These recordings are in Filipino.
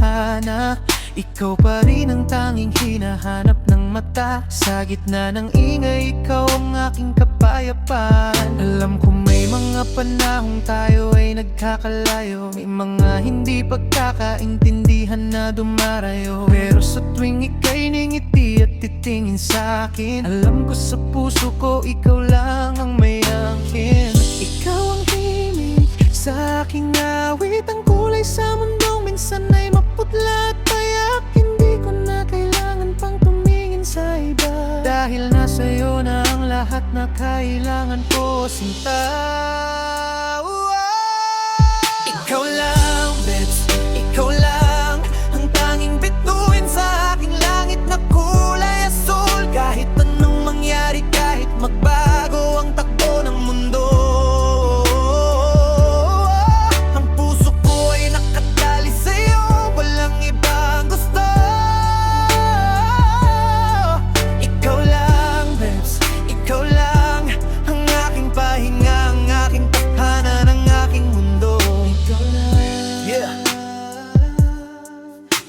tadhana. Ikaw pa rin ang tanging hinahanap ng mata. Sa gitna ng ingay, ikaw ang aking kapayapaan. Alam ko may mga panahong tayo ay nagkakalayo, may mga hindi pagkakaintindihan na dumarayo. Pero sa tuwing ika'y ningiti at titingin sa'kin, alam ko sa puso ko ikaw lang ang may angkin. Ikaw ang himig sa aking awit, ang kulay sa mundong minsan ay maputla at payak. Hindi ko na kailangan pang tumingin sa iba, dahil nasa iyo na ang lahat na kailangan ko, sinta. Ikaw lang, bebs, ikaw lang ang tanging bituin sa aking langit na kulay asul. Kahit anong mangyari, kahit magbago ang takbo ng mundo, ang puso ko ay nakatali sa'yo, walang ibang gusto. Ikaw lang, bebs, ikaw lang ang aking pahinga, ang aking tahanan, ang aking mundo. Ikaw lang, yeah.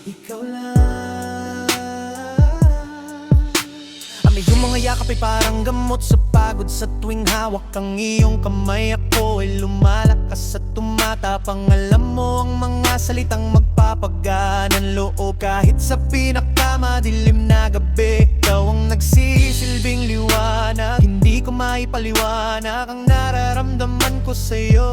Ikaw lang. Ang iyong mga yakap ay parang gamot sa pagod. Sa tuwing hawak ang iyong kamay, ako ay lumalakas at tumatapang. Alam mo ang mga salitang magpapagaan ng loob. Kahit sa pinakamadilim na gabi, ikaw ang nagsisilbing liwanag. Hindi ko maipaliwanag ang nararamdaman ko sa'yo.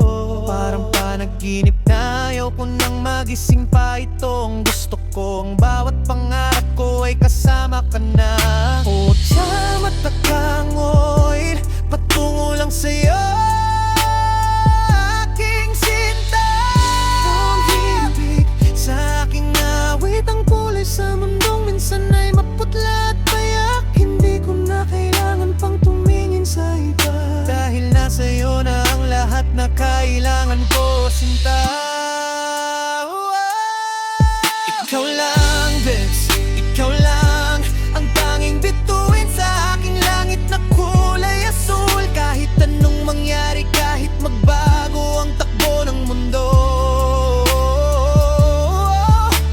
Parang panaginip na ayaw ko nang magising pa. Ito ang gusto ko, ang bawat pangarap ko ay kasama ka na. O tiyam at nakangoy, patungo lang sa'yo, aking sinta. Ang hibig sa aking awit, ang kulay sa mundong minsan ay maputla at payak. Hindi ko na kailangan pang tumingin sa iba, dahil nasa iyo na ang lahat na kailangan ko, sinta. Ikaw lang, bebs, ikaw lang ang tanging bituin sa aking langit na kulay asul. Kahit anong mangyari, kahit magbago ang takbo ng mundo,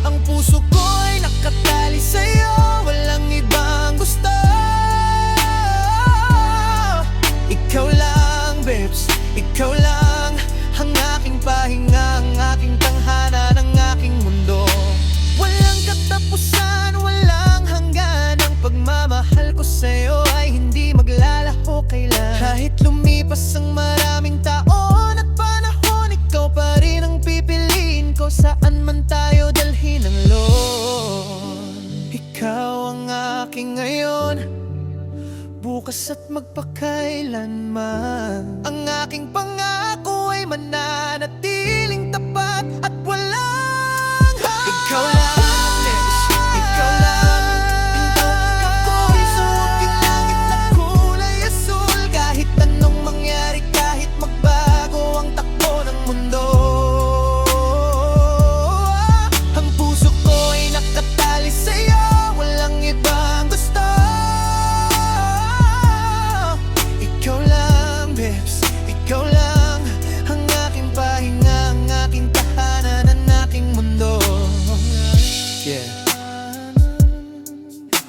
ang puso ko ay nakatali sa'yo, walang ibang gusto. Ikaw lang, bebs, ikaw lang ang aking pahinga, ang aking tanghanan, ang aking mundo. Walang katapusan, walang hanggan, ang pagmamahal ko sa'yo ay hindi maglalaho kailan. Kahit lumipas ang maraming taon at panahon, ikaw pa rin ang pipiliin ko, saan man tayo dalhin ang loob. Ikaw ang aking ngayon, bukas at magpakailanman. Ang aking pangako ay mananatiling tapat at walang hanggan. Ikaw lang, ikaw lang ang tanging ako'y sa aking langit na kulay asul. Kahit anong mangyari, kahit magbago ang takbo ng mundo, ang puso ko ay nakatali sa'yo, walang ibang gusto. Ikaw lang, bebs, ikaw lang ang aking pahinga, ang aking tahanan, ang aking mundo. Yeah,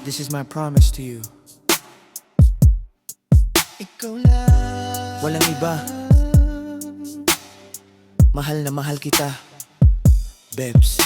this is my promise to you. Ikaw lang, walang iba. Mahal na mahal kita, bebs.